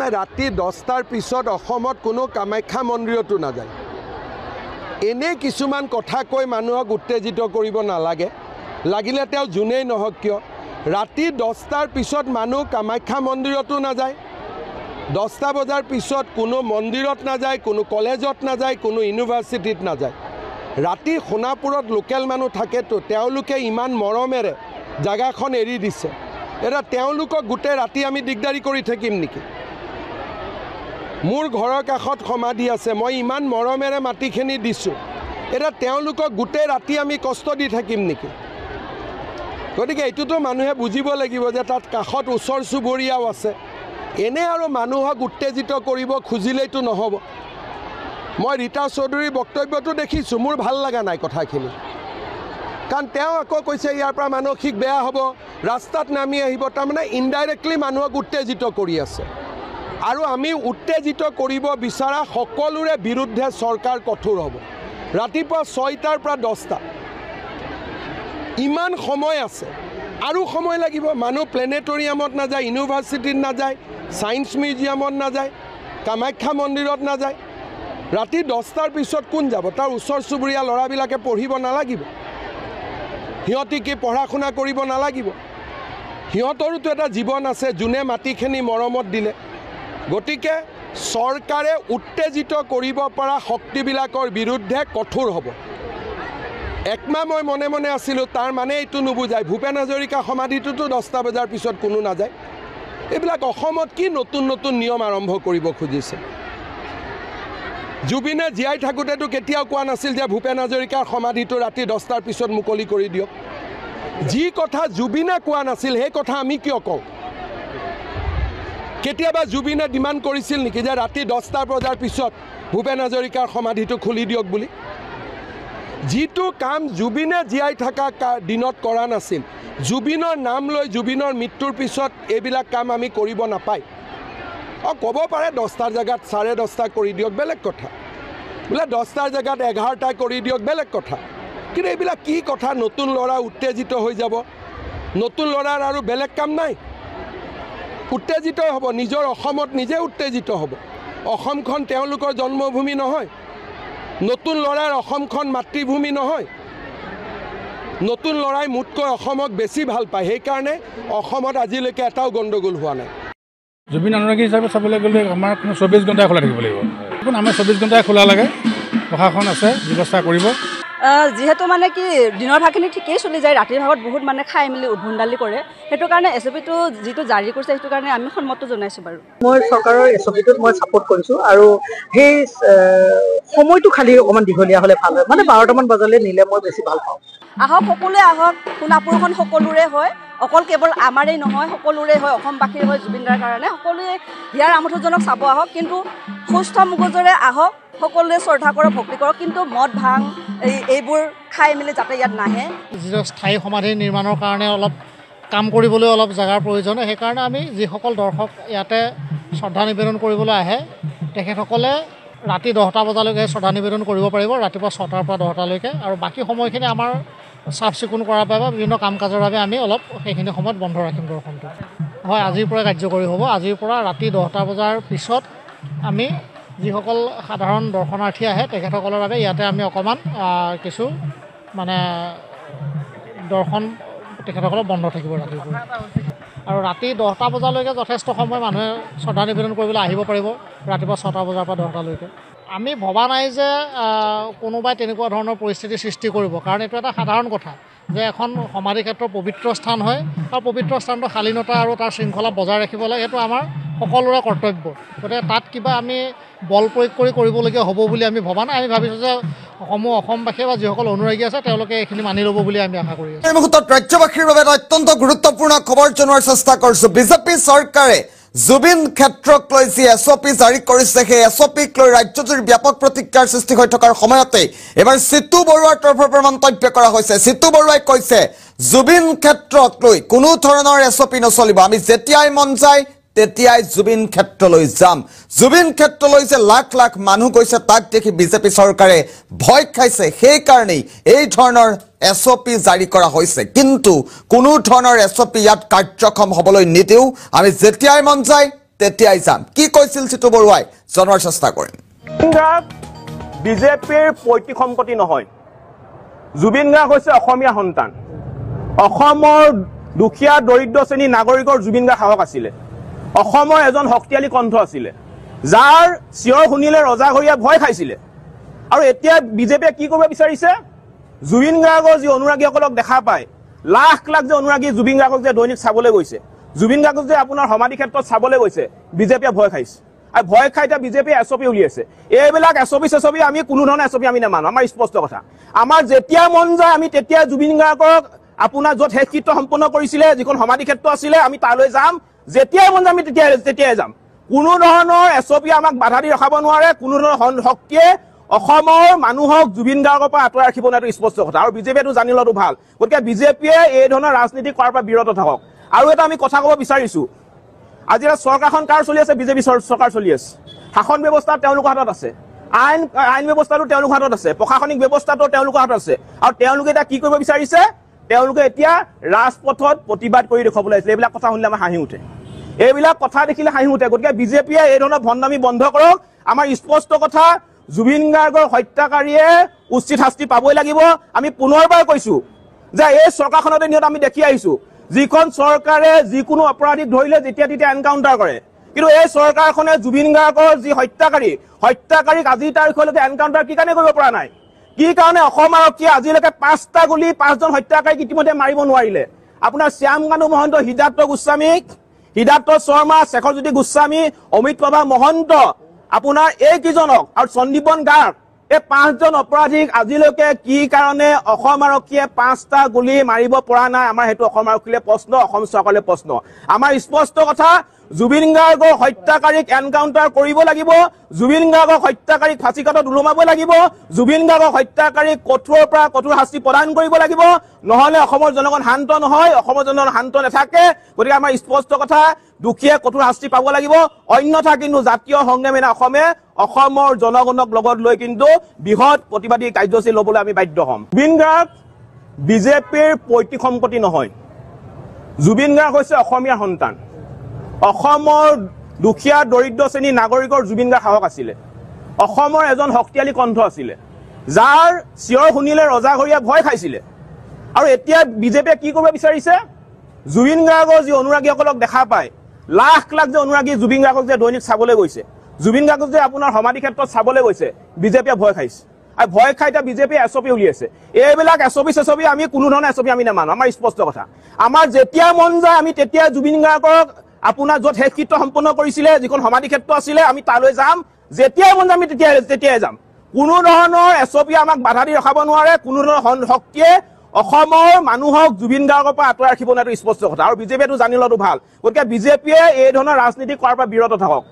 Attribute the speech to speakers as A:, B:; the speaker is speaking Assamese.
A: নাই ৰাতি 10টাৰ পিছত অসমত কোনো কামাখ্যা মন্দিৰতো নাযায় এনে কিছুমান কথা কৈ মানুহক উত্তেজিত কৰিব নালাগে লাগিলে তেওঁ জুনেই নহওক কিয় ৰাতি 10টাৰ পিছত মানুহ কামাখ্যা মন্দিৰতো নাযায় 10টা বজাৰ পিছত কোনো মন্দিৰত নাযায় কোনো কলেজত নাযায় কোনো ইউনিভাৰ্চিটিত নাযায় ৰাতি সোণাপুৰত লোকেল মানুহ থাকেতো তেওঁলোকে ইমান মৰমেৰে জাগাখন এৰি দিছে এটা তেওঁলোকক গোটেই ৰাতি আমি দিগদাৰি কৰি থাকিম নেকি মোৰ ঘৰৰ কাষত সমাধি আছে মই ইমান মৰমেৰে মাটিখিনি দিছোঁ এটা তেওঁলোকক গোটেই ৰাতি আমি কষ্ট দি থাকিম নেকি গতিকে এইটোতো মানুহে বুজিব লাগিব যে তাত কাষত ওচৰ চুবুৰীয়াও আছে এনে আৰু মানুহক উত্তেজিত কৰিব খুজিলেইতো নহ'ব মই ৰীতা চৌধুৰীৰ বক্তব্যটো দেখিছোঁ মোৰ ভাল লগা নাই কথাখিনি কাৰণ তেওঁ আকৌ কৈছে ইয়াৰ পৰা মানসিক বেয়া হ'ব ৰাস্তাত নামি আহিব তাৰমানে ইনডাইৰেক্টলি মানুহক উত্তেজিত কৰি আছে আৰু আমি উত্তেজিত কৰিব বিচৰা সকলোৰে বিৰুদ্ধে চৰকাৰ কঠোৰ হ'ব ৰাতিপুৱা 6টাৰ পৰা 10টা ইমান সময় আছে আৰু সময় লাগিব মানুহ প্লেনেটৰিয়ামত নাযায় ইউনিভাৰ্চিটিত নাযায় সায়েন্স মিউজিয়ামত নাযায় কামাখ্যা মন্দিৰত নাযায় ৰাতি 10টাৰ পিছত কোন যাব তাৰ ওচৰ চুবুৰীয়া ল'ৰাবিলাকে পঢ়িব নালাগিব সিহঁতি কি পঢ়া শুনা কৰিব নালাগিব সিহঁতৰোতো এটা জীৱন আছে যোনে মাটিখিনি মৰমত দিলে গতিকে চৰকাৰে উত্তেজিত কৰিব পৰা শক্তিবিলাকৰ বিৰুদ্ধে কঠোৰ হ'ব একমাহ মই মনে মনে আছিলোঁ তাৰ মানে এইটো নুবুজায় ভূপেন হাজৰিকা সমাধিটোতো 10টা বজাৰ পিছত কোনো নাযায় এইবিলাক অসমত কি নতুন নতুন নিয়ম আৰম্ভ কৰিব খুজিছে জুবিনে জীয়াই থাকোঁতেতো কেতিয়াও কোৱা নাছিল যে ভূপেন হাজৰিকাৰ সমাধিটো ৰাতি 10টাৰ পিছত মুকলি কৰি দিয়ক যি কথা জুবিনে কোৱা নাছিল সেই কথা আমি কিয় কওঁ কেতিয়াবা জুবিনে ডিমাণ্ড কৰিছিল নেকি যে ৰাতি 10টা বজাৰ পিছত ভূপেন হাজৰিকাৰ সমাধিটো খুলি দিয়ক বুলি যিটো কাম জুবিনে জীয়াই থকা দিনত কৰা নাছিল জুবিনৰ নাম লৈ জুবিনৰ মৃত্যুৰ পিছত এইবিলাক কাম আমি কৰিব নাপায় ক'ব পাৰে 10টাৰ জেগাত 10:30টা কৰি দিয়ক বেলেগ কথা বোলে 10টাৰ জেগাত 11টা কৰি দিয়ক বেলেগ কথা কিন্তু এইবিলাক কি কথা নতুন ল'ৰা উত্তেজিত হৈ যাব নতুন ল'ৰাৰ আৰু বেলেগ কাম নাই উত্তেজিত হ'ব নিজৰ অসমত নিজে উত্তেজিত হ'ব অসমখন তেওঁলোকৰ জন্মভূমি নহয় নতুন ল'ৰাৰ অসমখন মাতৃভূমি নহয় নতুন ল'ৰাই মোতকৈ অসমক বেছি ভাল পায় সেইকাৰণে অসমত আজিলৈকে এটাও গণ্ডগোল হোৱা নাই
B: জুবিন অনুৰাগী হিচাপে চাবলৈ গ'লে আমাৰ 24 ঘণ্টাই খোলা থাকিব লাগিব আমাৰ 24 ঘণ্টাই খোলা লাগে প্ৰশাসন আছে ব্যৱস্থা কৰিব
C: যেহেতু মানে কি দিনৰ ভাগখিনি ঠিকেই চলি যায় ৰাতিৰ ভাগত বহুত মানে খাই মেলি উদ্ভণ্ডালি কৰে সেইটো কাৰণে এছঅপিটো যিটো জাৰি কৰিছে সেইটো কাৰণে আমি সন্মত জনাইছোঁ বাৰু
D: মই চৰকাৰৰ এছঅপিটোত মই ছাপোৰ্ট কৰিছোঁ আৰু সেই সময়টো খালি অকণমান দীঘলীয়া হ'লে ভাল হয় মানে 12টামান বজালৈ নিলে মই বেছি ভাল পাওঁ
C: আহক সকলোৱে আহক সোণাপুৰখন সকলোৰে হয় অকল কেৱল আমাৰেই নহয় সকলোৰে হয় অসমবাসীৰ হয় জুবিনদাৰ কাৰণে সকলোৱে ইয়াৰ আমোদজনক চাব আহক কিন্তু সুস্থ মগজুৰে আহক সকলোৱে শ্ৰদ্ধা কৰক ভক্তি কৰক কিন্তু মদ ভাং এইবোৰ খাই মেলি যাতে ইয়াত নাহে
E: যিটো স্থায়ী সমাধি নিৰ্মাণৰ কাৰণে অলপ কাম কৰিবলৈ অলপ জেগাৰ প্ৰয়োজন সেইকাৰণে আমি যিসকল দৰ্শক ইয়াতে শ্ৰদ্ধা নিবেদন কৰিবলৈ আহে তেখেতসকলে ৰাতি 10টা বজালৈকে শ্ৰদ্ধা নিবেদন কৰিব পাৰিব ৰাতিপুৱা 6টাৰ পৰা 10টালৈকে আৰু বাকী সময়খিনি আমাৰ চাফ চিকুণ কৰাৰ বাবে বিভিন্ন কাম কাজৰ বাবে আমি অলপ সেইখিনি সময়ত বন্ধ ৰাখিম দৰ্শনটো হয় আজিৰ পৰা কাৰ্যকৰী হ'ব আজিৰ পৰা ৰাতি 10টা বজাৰ পিছত আমি যিসকল সাধাৰণ দৰ্শনাৰ্থী আহে তেখেতসকলৰ বাবে ইয়াতে আমি অকণমান কিছু মানে দৰ্শন তেখেতসকলৰ বন্ধ থাকিব ৰাতিপুৱা আৰু ৰাতি 10টা বজালৈকে যথেষ্ট সময় মানুহে শ্ৰদ্ধা নিবেদন কৰিবলৈ আহিব পাৰিব ৰাতিপুৱা 6টা বজাৰ পৰা 10টালৈকে আমি ভবা নাই যে কোনোবাই তেনেকুৱা ধৰণৰ পৰিস্থিতি সৃষ্টি কৰিব কাৰণ এইটো এটা সাধাৰণ কথা যে এখন সমাধি ক্ষেত্ৰৰ পবিত্ৰ স্থান হয় আৰু পবিত্ৰ স্থানটো শালীনতা আৰু তাৰ শৃংখলা বজাই ৰাখিব লাগে সেইটো আমাৰ সকলোৰে কৰ্তব্য গতিকে তাত কিবা আমি বল প্ৰয়োগ কৰিবলগীয়া হ'ব বুলি আমি ভবা নাই আমি ভাবিছোঁ যে অসমবাসীয়ে বা যিসকল অনুৰাগী আছে তেওঁলোকে এইখিনি মানি ল'ব বুলি আমি আশা কৰি আছোঁ
F: এই মুহূৰ্তত ৰাজ্যবাসীৰ বাবে অত্যন্ত গুৰুত্বপূৰ্ণ খবৰ জনোৱাৰ চেষ্টা কৰিছোঁ বিজেপি চৰকাৰে জুবিন ক্ষেত্ৰক লৈ যি এছঅপি জাৰি কৰিছে সেই এছঅপিক লৈ ৰাজ্যজুৰি ব্যাপক প্ৰতিক্ৰিয়াৰ সৃষ্টি হৈ থকাৰ সময়তে এবাৰ সিতু বৰুৱাৰ তৰফৰ পৰা মন্তব্য কৰা হৈছে সিতু বৰুৱাই কৈছে জুবিন ক্ষেত্ৰক লৈ কোনো ধৰণৰ এছঅপি নচলিব আমি যেতিয়াই মন যায় তেতিয়াই জুবিন ক্ষেত্ৰলৈ যাম জুবিন ক্ষেত্ৰলৈ যে লাখ লাখ মানুহ গৈছে তাক দেখি বিজেপি চৰকাৰে ভয় খাইছে সেই কাৰণেই এই ধৰণৰ এছঅপি জাৰি কৰা হৈছে কিন্তু কোনো ধৰণৰ এছঅপি ইয়াত কাৰ্যক্ষম হ'বলৈ নিদিও আমি যেতিয়াই মন যায় তেতিয়াই যাম কি কৈছিল চিতু বৰুৱাই জনোৱাৰ চেষ্টা কৰিম
G: বিজেপিৰ পৈতৃক সম্পত্তি নহয় জুবিন গাৰ্গ হৈছে অসমীয়া সন্তান অসমৰ দুখীয়া দৰিদ্ৰ শ্ৰেণীৰ নাগৰিকৰ জুবিন গাৰ্গ সাহস আছিলে অসমৰ এজন শক্তিশালী কণ্ঠ আছিলে যাৰ চিঞৰ শুনিলে ৰজাঘৰীয়া ভয় খাইছিলে আৰু এতিয়া বিজেপিয়ে কি কৰিব বিচাৰিছে জুবিন গাৰ্গৰ যি অনুৰাগীসকলক দেখা পায় লাখ লাখ যে অনুৰাগী জুবিন গাৰ্গক যে দৈনিক চাবলৈ গৈছে জুবিন গাৰ্গক যে আপোনাৰ সমাধি ক্ষেত্ৰত চাবলৈ গৈছে বিজেপিয়ে ভয় খাইছে আৰু ভয় খাই এতিয়া বিজেপিয়ে এছপি উলিয়াইছে এইবিলাক এছপি আমি কোনো ধৰণৰ এছপি আমি নামানো আমাৰ স্পষ্ট কথা আমাৰ যেতিয়া মন যায় আমি তেতিয়া জুবিন গাৰ্গক আপোনাৰ য'ত শেষকৃত্য সম্পন্ন কৰিছিলে যিখন সমাধি ক্ষেত্ৰ আছিলে আমি তালৈ যাম যেতিয়াই মন যায় আমি তেতিয়াই যাম কোনো ধৰণৰ এছপি আমাক বাধা দি ৰখাব নোৱাৰে কোনো ধৰণৰ শক্তিয়ে অসমৰ মানুহক জুবিন গাৰ্গৰ পৰা আঁতৰাই ৰাখিব নোৱাৰে স্পষ্ট কথা আৰু বিজেপিয়েটো জানি লোৱাটো ভাল গতিকে বিজেপিয়ে এই ধৰণৰ ৰাজনীতি কৰাৰ পৰা বিৰত থাকক আৰু এটা আমি কথা ক'ব বিচাৰিছো আজি চৰকাৰখন কাৰ চলি আছে বিজেপি চৰকাৰ চলি আছে শাসন ব্যৱস্থা তেওঁলোকৰ হাতত আছে আইন ব্যৱস্থাটো তেওঁলোকৰ হাতত আছে প্ৰশাসনিক ব্যৱস্থাটো তেওঁলোকৰ হাতত আছে আৰু তেওঁলোকে এতিয়া কি কৰিব বিচাৰিছে তেওঁলোকে এতিয়া ৰাজপথত প্ৰতিবাদ কৰি দেখুৱাবলৈ আহিছে এইবিলাক কথা শুনিলে আমাৰ হাঁহি উঠে এইবিলাক কথা দেখিলে হাঁহি উঠে গতিকে বিজেপিয়ে এই ধৰণৰ ভণ্ডামি বন্ধ কৰক আমাৰ স্পষ্ট কথা জুবিন গাৰ্গৰ হত্যাকাৰীয়ে উচিত শাস্তি পাবই লাগিব আমি পুনৰবাৰ কৈছো যে এই চৰকাৰখনতে নিয়ত আমি দেখি আহিছো যিখন চৰকাৰে যিকোনো অপৰাধীক ধৰিলে যেতিয়া তেতিয়া এনকাউণ্টাৰ কৰে কিন্তু এই চৰকাৰখনে জুবিন গাৰ্গৰ যি হত্যাকাৰীক আজিৰ তাৰিখলৈকে এনকাউণ্টাৰ কি কাৰণে কৰিব পৰা নাই কি কাৰণে অসম আৰক্ষীয়ে আজিলৈকে 5টা গুলি 5জন হত্যাকাৰীক ইতিমধ্যে মাৰিব নোৱাৰিলে আপোনাৰ শ্যাম কানু মহন্ত হিদাৰ্থ গোস্বামী হিদাৰ্থ শৰ্মা শেখৰজ্যোতি গোস্বামী অমিত প্ৰভা মহন্ত আপোনাৰ এই কিজনক আৰু সন্দীপন গাৰ্গ এই 5জন অপৰাধীক আজিলৈকে কি কাৰণে অসম আৰক্ষীয়ে 5টা গুলি মাৰিব পৰা নাই আমাৰ হেতু অসম আৰক্ষীলে প্ৰশ্ন অসম চৰকাৰলে প্ৰশ্ন আমাৰ স্পষ্ট কথা জুবিন গাৰ্গৰ হত্যাকাৰীক এনকাউণ্টাৰ কৰিব লাগিব জুবিন গাৰ্গৰ হত্যাকাৰীক ফাঁচিকাটত ওলমাব লাগিব জুবিন গাৰ্গৰ হত্যাকাৰীক কঠোৰৰ পৰা কঠোৰ শাস্তি প্ৰদান কৰিব লাগিব নহলে অসমৰ জনগণ শান্ত নহয় অসমৰ জনগণ শান্ত নাথাকে গতিকে আমাৰ স্পষ্ট কথা দুখীয়ে কঠোৰ শাস্তি পাব লাগিব অন্যথা কিন্তু জাতীয় সংগ্ৰামী অসমে অসমৰ জনগণক লগত লৈ কিন্তু বৃহৎ প্ৰতিবাদী কাৰ্যসূচী ল'বলৈ আমি বাধ্য হ'ম জুবিন গাৰ্গ বিজেপিৰ পৈতৃক সম্পত্তি নহয় জুবিন গাৰ্গ হৈছে অসমীয়া সন্তান অসমৰ দুখীয়া দৰিদ্ৰ শ্ৰেণীৰ নাগৰিকৰ জুবিন গাৰ্গ সাহস আছিলে অসমৰ এজন শক্তিশালী কণ্ঠ আছিলে যাৰ চিঞৰ শুনিলে ৰজাঘৰীয়া ভয় খাইছিলে আৰু এতিয়া বিজেপিয়ে কি কৰিব বিচাৰিছে জুবিন গাৰ্গৰ যি অনুৰাগীসকলক দেখা পায় লাখ লাখ যে অনুৰাগী জুবিন গাৰ্গক যে দৈনিক চাবলৈ গৈছে জুবিন গাৰ্গক যে আপোনাৰ সমাধি ক্ষেত্ৰত চাবলৈ গৈছে বিজেপিয়ে ভয় খাইছে আৰু ভয় খাই এতিয়া বিজেপিয়ে এছপি উলিয়াইছে এইবিলাক এছপি আমি কোনো ধৰণৰ এছপি আমি নামানো আমাৰ স্পষ্ট কথা আমাৰ যেতিয়া মন যায় আমি তেতিয়া জুবিন গাৰ্গক আপোনাৰ য'ত শেষকৃত্য সম্পন্ন কৰিছিলে যিখন সমাধি ক্ষেত্ৰ আছিলে আমি তালৈ যাম যেতিয়াই মন যায় আমি তেতিয়াই যাম কোনো ধৰণৰ এছপি আমাক বাধা দি ৰখাব নোৱাৰে কোনো ধৰণৰ শক্তিয়ে অসমৰ মানুহক জুবিন গাৰ্গৰ পৰা আঁতৰাই ৰাখিব নোৱাৰে স্পষ্ট কথা আৰু বিজেপিয়েটো জানি লোৱাটো ভাল গতিকে বিজেপিয়ে এই ধৰণৰ ৰাজনীতি কৰাৰ পৰা বিৰত থাকক